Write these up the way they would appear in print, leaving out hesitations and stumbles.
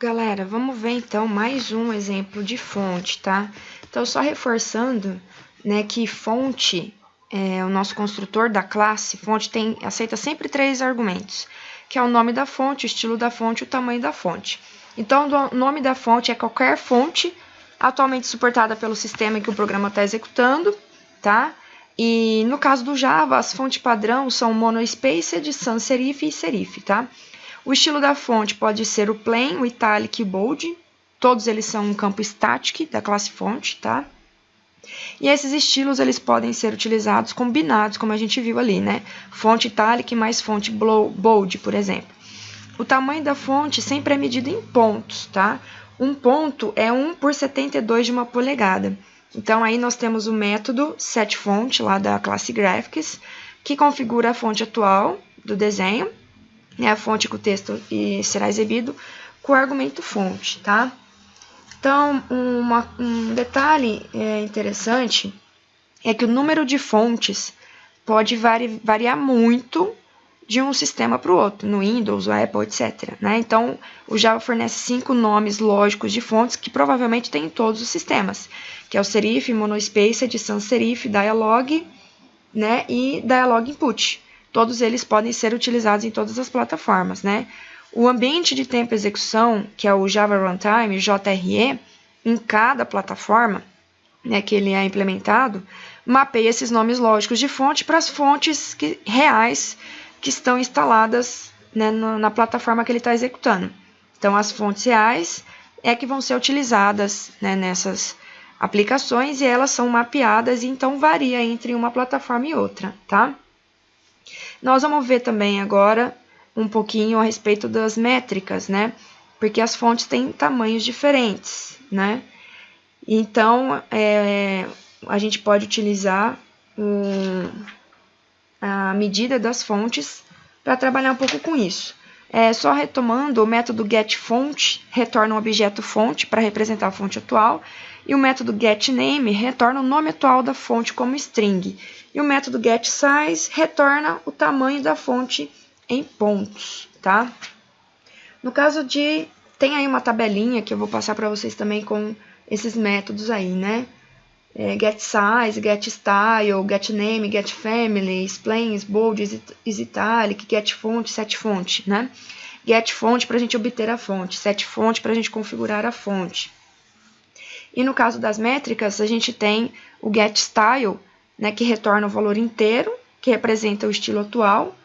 Galera, vamos ver então mais um exemplo de fonte, tá? Então, só reforçando, né, que fonte, o nosso construtor da classe, fonte aceita sempre 3 argumentos, que é o nome da fonte, o estilo da fonte e o tamanho da fonte. Então, o nome da fonte é qualquer fonte atualmente suportada pelo sistema que o programa está executando, tá? E no caso do Java, as fontes padrão são monospaced, sans serif e serif, tá? O estilo da fonte pode ser o plain, o italic e o bold. Todos eles são um campo static da classe fonte, tá? E esses estilos eles podem ser utilizados combinados, como a gente viu ali, né? Fonte italic mais fonte bold, por exemplo. O tamanho da fonte sempre é medido em pontos, tá? Um ponto é 1 por 72 de uma polegada. Então, aí nós temos o método setFont, lá da classe Graphics, que configura a fonte atual do desenho, né, a fonte que o texto será exibido com o argumento fonte, tá? Então, um detalhe interessante é que o número de fontes pode variar muito de um sistema para o outro, no Windows, o Apple, etc. Né? Então, o Java fornece 5 nomes lógicos de fontes que provavelmente tem em todos os sistemas, que é o serif, monospaced, sans serif, dialog, né, e dialog input. Todos eles podem ser utilizados em todas as plataformas, né? O ambiente de tempo de execução, que é o Java Runtime, JRE, em cada plataforma, né, que ele é implementado, mapeia esses nomes lógicos de fonte para as fontes reais que estão instaladas, né, na plataforma que ele está executando. Então, as fontes reais é que vão ser utilizadas, né, nessas aplicações e elas são mapeadas e então varia entre uma plataforma e outra, tá? Nós vamos ver também agora um pouquinho a respeito das métricas, né? Porque as fontes têm tamanhos diferentes, né? Então, a gente pode utilizar a medida das fontes para trabalhar um pouco com isso. Só retomando, o método getFont retorna um objeto fonte para representar a fonte atual, e o método getName retorna o nome atual da fonte como string. E o método getSize retorna o tamanho da fonte em pontos, tá? No caso tem aí uma tabelinha que eu vou passar para vocês também com esses métodos aí, né? GetSize, GetStyle, GetName, GetFamily, Explain, Bold, isItalic, GetFont, setFont, né? GetFont para a gente obter a fonte, setFont para a gente configurar a fonte. E no caso das métricas, a gente tem o getStyle, né, que retorna o valor inteiro, que representa o estilo atual.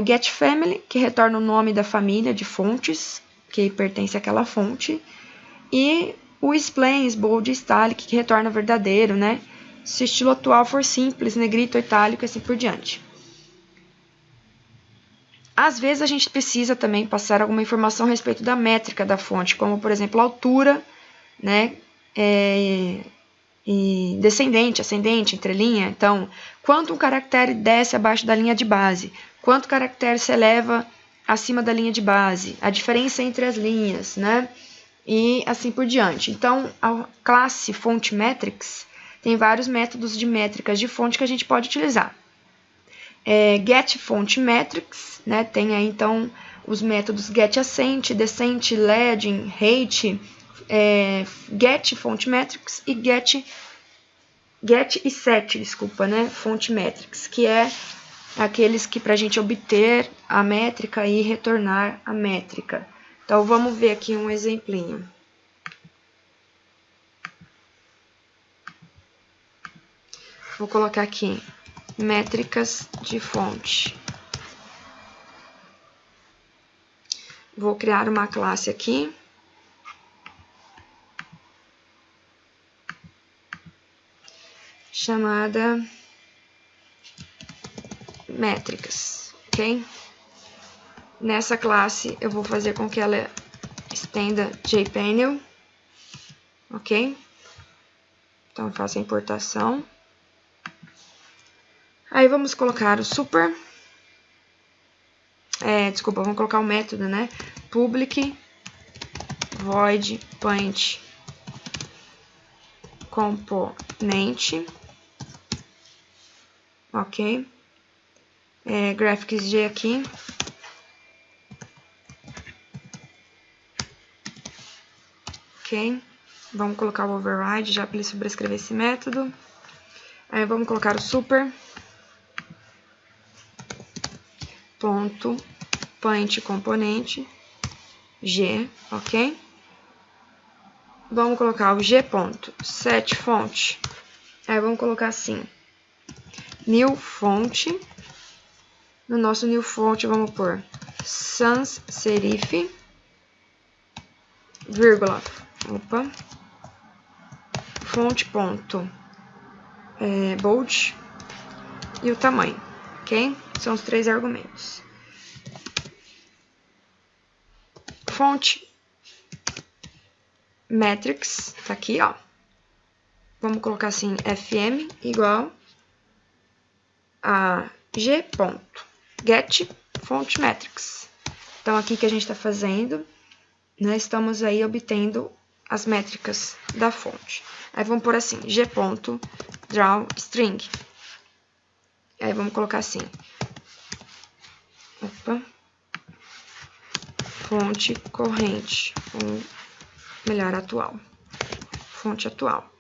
O getFamily, que retorna o nome da família de fontes, que pertence àquela fonte. E o Explain, Bold, Italic, que retorna verdadeiro, né? Se o estilo atual for simples, negrito, itálico e assim por diante. Às vezes a gente precisa também passar alguma informação a respeito da métrica da fonte, como por exemplo a altura, né? E descendente, ascendente, entrelinha. Então, quanto um caractere desce abaixo da linha de base, quanto caractere se eleva acima da linha de base, a diferença entre as linhas, né? E assim por diante. Então, a classe FontMetrics tem vários métodos de métricas de fonte que a gente pode utilizar. GetFontMetrics, né? Tem aí então os métodos getAscent, descent, leading, height, GetFontMetrics e get e set, desculpa, né? FontMetrics, que é aqueles que para a gente obter a métrica e retornar a métrica. Então, vamos ver aqui um exemplinho. Vou colocar aqui métricas de fonte. Vou criar uma classe aqui. Chamada métricas, ok? Nessa classe, eu vou fazer com que ela estenda jpanel, ok? Então, faço a importação. Aí, vamos colocar o vamos colocar o método, né? Public void point componente, ok? Graphics G aqui. ok? Vamos colocar o override já para ele sobrescrever esse método. Aí vamos colocar o super ponto paint componente G, ok? Vamos colocar o G ponto set font. Aí vamos colocar assim, new font. No nosso new font vamos pôr sans serif, vírgula, font ponto bold e o tamanho, ok? São os 3 argumentos. Font metrics, tá aqui, ó. Vamos colocar assim, fm igual a g ponto get font metrics. Então, aqui que a gente está fazendo, nós estamos aí obtendo as métricas da fonte. Aí vamos por assim, g ponto draw string. Aí vamos colocar assim, fonte corrente, ou melhor, atual. Fonte atual.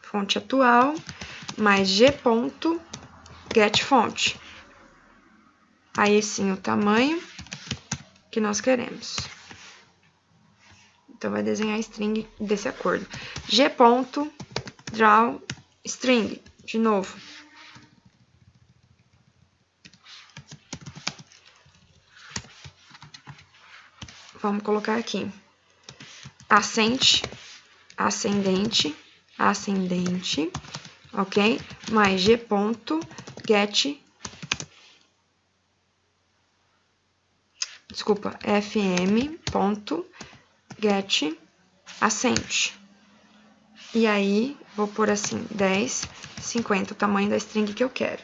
Fonte atual, mais g ponto get font. Aí sim o tamanho que nós queremos. Então, vai desenhar a string desse acordo. G ponto draw string, de novo. Vamos colocar aqui. Ascendente, ascendente, ok? Mais G ponto get, desculpa, fm ponto get ascendente. E aí, vou pôr assim, 10, 50, o tamanho da string que eu quero.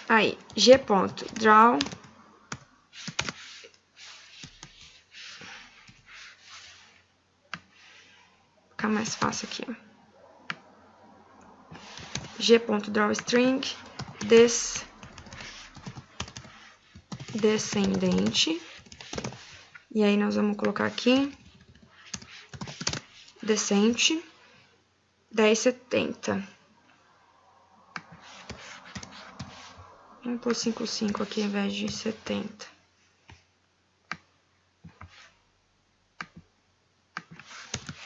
Aí, G ponto draw ficar mais fácil aqui, ó. G.drawString descendente. E aí, nós vamos colocar aqui descente 1070. Vamos pôr 55 aqui ao invés de 70.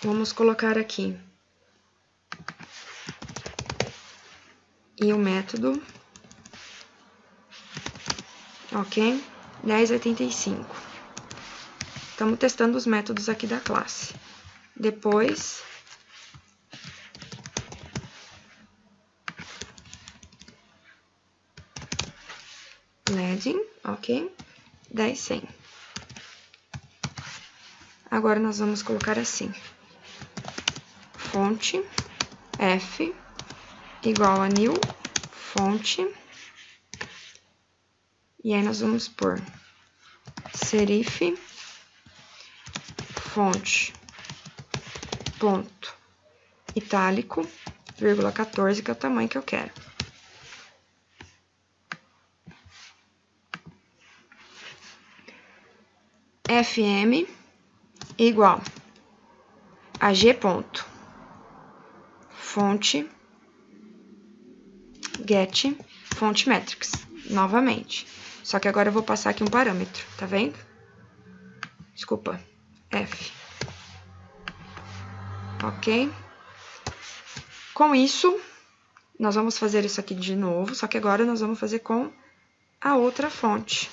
Vamos colocar aqui. E o método. Ok? 1085. Estamos testando os métodos aqui da classe. Depois, leading, ok? 10.100. Agora, nós vamos colocar assim. Fonte f igual a new fonte. E aí, nós vamos pôr serif fonte ponto itálico, vírgula 14, que é o tamanho que eu quero. fm igual a g ponto fonte get fonte metrics, novamente. Só que agora eu vou passar aqui um parâmetro, tá vendo? Desculpa, f. Ok? Com isso, nós vamos fazer isso aqui de novo, só que agora nós vamos fazer com a outra fonte.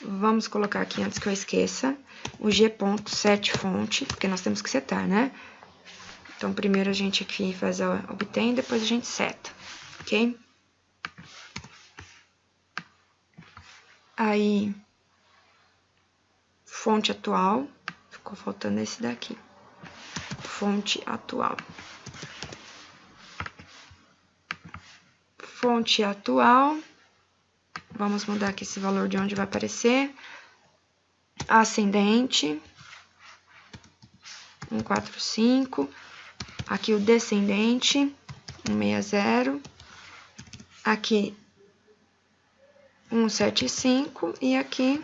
Vamos colocar aqui, antes que eu esqueça, o g.setFont, porque nós temos que setar, né? Então, primeiro a gente aqui faz a obtém, depois a gente seta, ok? Aí, fonte atual, ficou faltando esse daqui. Fonte atual. Fonte atual. Vamos mudar aqui esse valor de onde vai aparecer. Ascendente. 145. Aqui o descendente. 160, aqui 175 e aqui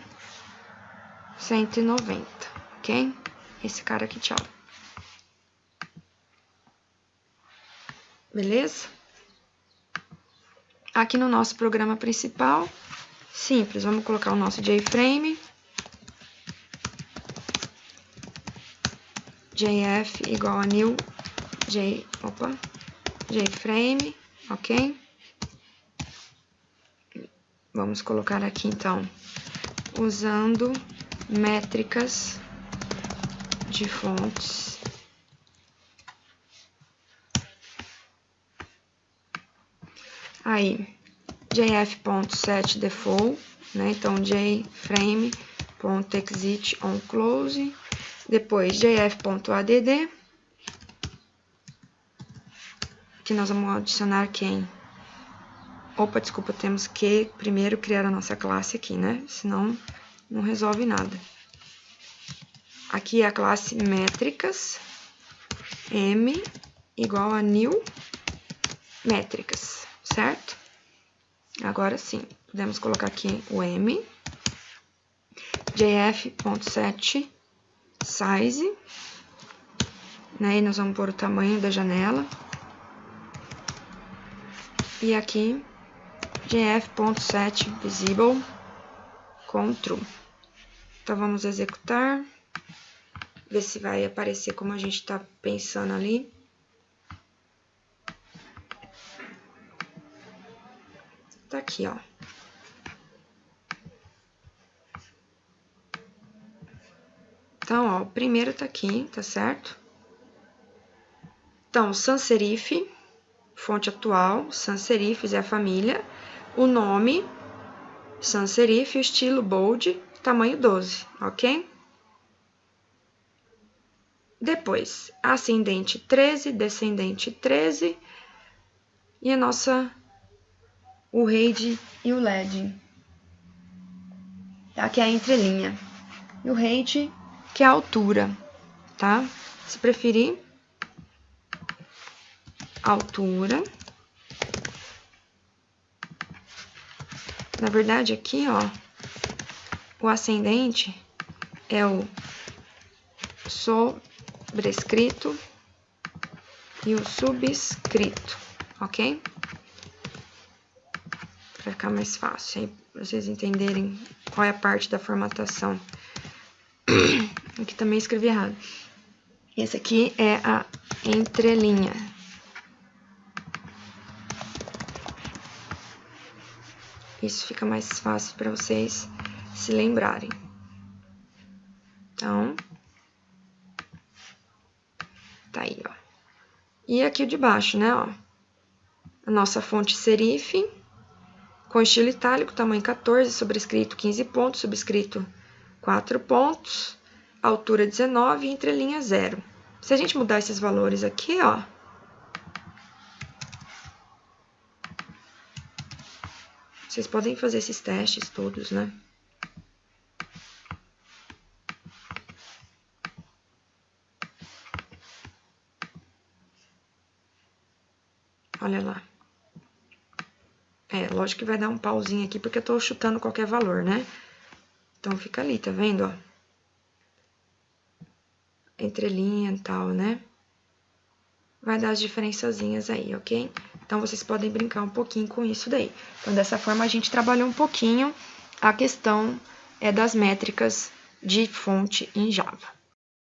190, ok? Esse cara aqui, tchau. Beleza? Aqui no nosso programa principal, simples, vamos colocar o nosso JFrame. JF igual a new JFrame, ok? Vamos colocar aqui, então, usando métricas de fontes. Aí, jf.setDefault, né? Então, jframe.exitOnClose. Depois, jf.add, que nós vamos adicionar quem? Opa, desculpa, temos que primeiro criar a nossa classe aqui, né? Senão, não resolve nada. Aqui é a classe métricas, m igual a new métricas, certo? Agora sim, podemos colocar aqui o m, jf.setSize, né? E nós vamos pôr o tamanho da janela. E aqui, jf.setVisible com true. Então, vamos executar. Ver se vai aparecer como a gente está pensando ali. Tá aqui, ó. Então, ó, o primeiro tá aqui, tá certo? Então, sans serif, fonte atual, sans serifs é a família, o nome, sans serif, o estilo bold, tamanho 12, ok? Depois, ascendente 13, descendente 13, e a nossa, o RAID e o LED, tá? Que é a entrelinha. E o RAID, que é a altura, tá? Se preferir, altura. Na verdade, aqui, ó, o ascendente é o sobrescrito e o subscrito, ok? Para ficar mais fácil, aí pra vocês entenderem qual é a parte da formatação. Aqui também escrevi errado. Esse aqui é a entrelinha. Isso fica mais fácil para vocês se lembrarem. Então, tá aí, ó. E aqui o de baixo, né, ó. A nossa fonte serif, com estilo itálico, tamanho 14, sobrescrito 15 pontos, subscrito 4 pontos, altura 19 e entrelinha 0. Se a gente mudar esses valores aqui, ó, vocês podem fazer esses testes todos, né? Olha lá. É, lógico que vai dar um pauzinho aqui, porque eu tô chutando qualquer valor, né? Então, fica ali, tá vendo, ó? Entrelinha e tal, né? Vai dar as diferençazinhas aí, ok? Então, vocês podem brincar um pouquinho com isso daí. Então, dessa forma, a gente trabalhou um pouquinho a questão das métricas de fonte em Java.